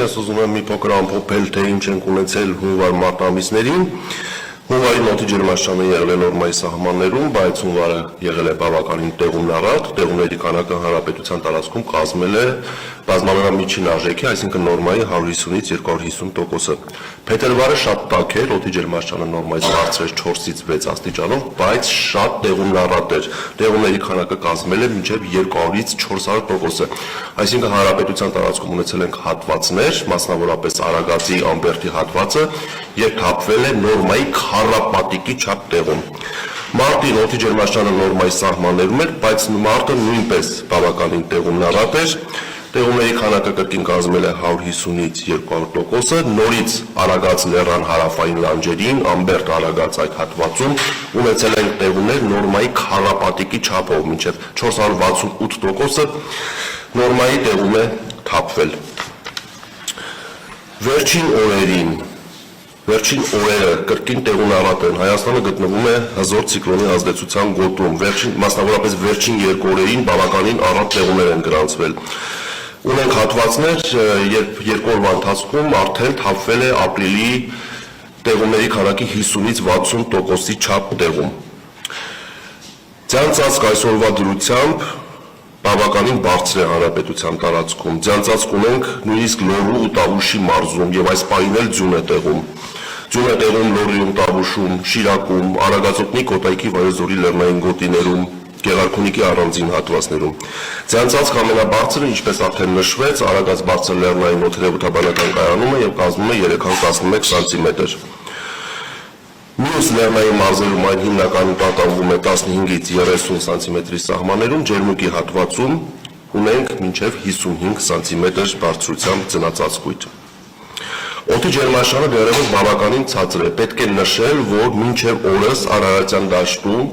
ես ուզում եմ մի փոքր ամփոփել, թե ինչ ենք ունեցել հունվար-մարտ ամիսներին։ Հունվարի նոթի ջերմաստիճանը եղել է նորմայի սահմաններում, բայց հունվարը եղել է բավականին տեղումնառատ, տեղումների քանակը հանրապետության տարածքում կազմել է բազմամյա արժեքի, այսինքն նորմայի 150-ից 250%։ Փետրվարը շատ տաք էր, օդի ջերմաստիճանը նորմայից բարձր էր 4-ից 6 աստիճանով, բայց շատ տեղումնառատ էր։ Տեղումների քանակը կազմել է մինչև 200-ից 400%։ Այսինքն հանրապետության տարածքում ունեցել ենք հատվածներ, մասնավորապես Արագածի Ամբերդի հատվածը, երբ թափվել է նորմայի քառապատիկի չափ տեղում։ Մարտին օդի ջերմաստիճանը նորմայի սահմաններում էր, բայց մարտը նույնպես բավականին տեղումնառատ էր։ Տեղումների քանակը կրկին կազմել է 150-ից 200%, նորից Արագած լեռան հարավային լանջերին, Ամբերդ Արագած այդ հատվածում ունեցել են տեղումներ նորմայի քառապատիկի չափով, մինչև 468% նորմայի տեղում է թափվել։ Վերջին օրերը կրկին տեղումնառատ են, Հայաստանը գտնվում է հզոր ցիկլոնի ազդեցության գոտում, մասնավորապես վերջին 2 օրերին բավականին առատ տեղումներ են գրանցվել։ Ունենք հատվածներ, երբ 2 օրվա ընթացքում արդեն թափվել է ապրիլի տեղումների քանակի 50-ից 60%-ի չափ տեղում։ Ձյան ծածկ այսօրվա դրությամբ բավականին բարձր է հանրապետության տարածքում։ Ձյան ծածկ ունենք նույնիսկ Լոռու ու Տավուշի մարզում եւ այս պահին էլ ձյուն է տեղում։ Ձյուն է տեղում Լոռիում, Տավուշում, Շիրակում, Արագածոտնի Կոտայքի Վայոց-Ձորի լեռնային գոտիներում, Գեղարքունիքի առանձին հատվածներում։ Ձյան ծածկ ամենաբարձրը, ինչպես արդեն նշվեց, Արագած բարձր լեռնային օդերևութաբանական կայանում է եւ կազմում է 311 սանտիմետր։ Մյուս լեռնային մարզերում այն հիմնականում տատանվում է 15-ից 30 սանտիմետրի սահմաններում, ջերմուկի հատվածում ունենք մինչև 55 սանտիմետր բարձրությամբ ձնածածկույթ։ Օդի ջերմաստիճանը դեռևս բավականին ցածր է, պետք է նշել, որ մինչև օրս Արարատյան դաշտում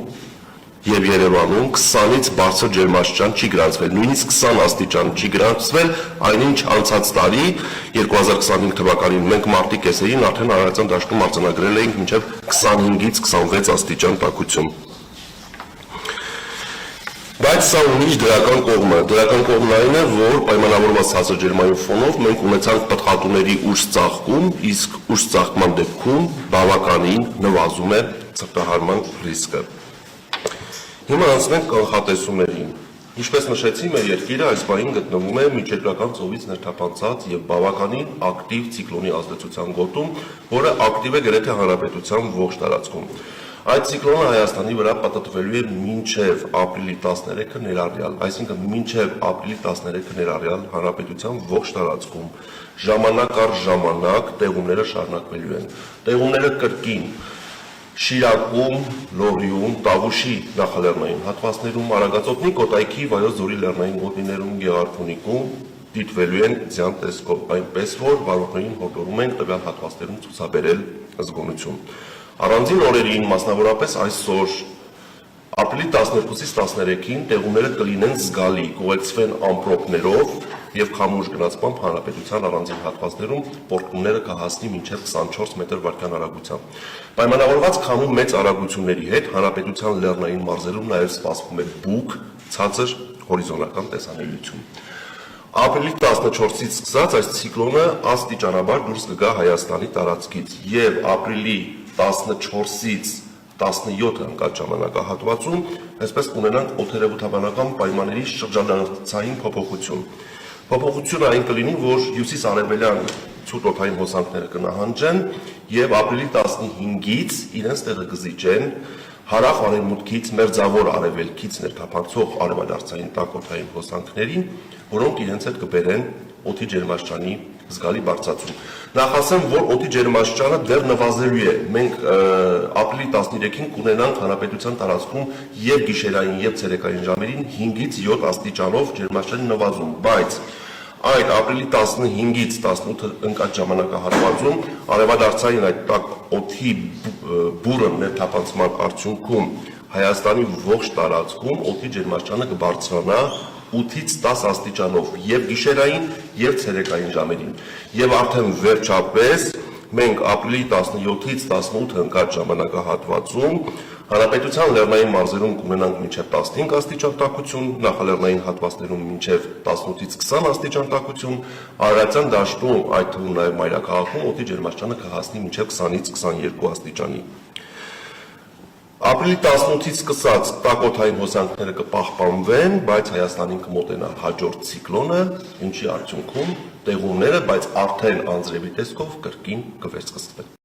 եւ Երևանում 20-ից բարձր ջերմաստիճան չի գրանցվել, նույնիսկ 20 աստիճան չի գրանցվել, այնինչ անցած տարի 2025 թվականին մենք մարտի կեսերին արդեն Արարատյան դաշտում արձանագրել էինք մինչև 25-ից 26 աստիճան տաքություն։ Բայց սա ունի իր դրական կողմը։ Դրական կողմն այն է, որ պայմանավորված ցածր ջերմային ֆոնով մենք ունեցանք պտղատուների ուշ ծաղկում, իսկ ուշ ծաղկման դեպքում բավականին նվազում է ցրտահարման ռիսկը։ Հիմա անցնենք կանխատեսումներին։ Ինչպես նշեցի, մեր երկիրը այս պահին գտնվում է միջերկրական ծովից ներթափանցած եւ բավականին ակտիվ ցիկլոնի ազդեցության գոտում, որը ակտիվ է գրեթե հանրապետության ողջ տարածքում։ Այդ ցիկլոնը Հայաստանի վրա պատտվելու է մինչև ապրիլի 13-ը ներառյալ, այսինքն մինչև ապրիլի 13-ը ներառյալ հանրապետության ողջ տարածքում ժամանակ առ ժամանակ տեղումները շարունակվելու են։ Տեղումները կրկին Շիրակում, Լոռիում, Տավուշի նախալեռնային հատվածներում, Արագածոտնի Կոտայքի Վայոց-Ձորի լեռնային գոտիներում, Գեղարքունիքում դիտվելու են ձյան տեսքով, այնպես որ վարորդներին հորդորում են տվյալ հատվածներում ցուցաբերել զգոնություն։ Առանձին օրերին, մասնավորապես այսօր, ապրիլի 12-ից 13-ին տեղումները կլինեն զգալի, կուղեկցվեն ամպրոպներով եւ քամուշ գնացմամբ հանրապետության առանձին հատվածներում պոռթկումները կհասնի մինչև 24 մետր վայրկյան արագությամբ։ Պայմանավորված քամու մեծ արագությունների հետ հանրապետության լեռնային մարզերում նաեւ սպասվում է բուք, ցածր հորիզոնական տեսանելիություն։ Ապրիլի 14-ից սկսած այս ցիկլոնը աստիճանաբար դուրս կգա Հայաստանի տարածքից եւ ապրիլի 14-ից 17 ընկած ժամանակահատվածում, այսպես կունենանք օդերևութաբանական պայմանների շրջանցային փոփոխություն։ Փոփոխությունը այն կլինի, որ հյուսիս-արևելյան ցուրտ օդային հոսանքները կնահանջեն եւ ապրիլի 15-ից իրենց տեղը կզիջեն հարավ-արևմուտքից մերձավոր արևելքից ներթափանցող արևադարձային տաք օդային հոսանքներին, որոնք իրենց հետ կբերեն օդի ջերմաստիճանի զգալի բարձրացում։ Նախ ասեմ, որ օդի ջերմաստիճանը դեռ նվազելու է։ Մենք ապրիլի 13-ին կունենանք հանրապետության տարածքում եւ գիշերային եւ ցերեկային ժամերին 5-ից 7 աստիճանով ջերմաստիճանի նվազում, բայց այդ ապրիլի 15-ից 18 ընկած ժամանակահատվածում արևադարձային այդ տաք օդի բուրըն ներթափանցման արդյունքում Հայաստանի ողջ տարածքում օդի ջերմաստիճանը կբարձրանա 8-ից 10 աստիճանով եւ գիշերային եւ ցերեկային ժամերին։ Եվ արդեն վերջապես մենք ապրիլի 17-ից 18 ընկած ժամանակահատվածում հանրապետության լեռնային մարզերում կունենանք մինչև 15 աստիճան տաքություն, նախալեռնային հատվածներում մինչև 18-ից 20 աստիճան տաքություն, Արարատյան դաշտում, այդ թվում նաև մայրաքաղաքում օդի ջերմաստիճանը կհասնի մինչև 20-ից 22 աստիճանի։ Ապրիլի 18-ից սկսած տաքօդային հոսանքները կպահպանվեն, բայց Հայաստանին կմոտենա հաջորդ ցիկլոնը, ինչի արդյունքում տեղումները, բայց արդեն անձրևի տեսքով կրկին կվերսկսվեն։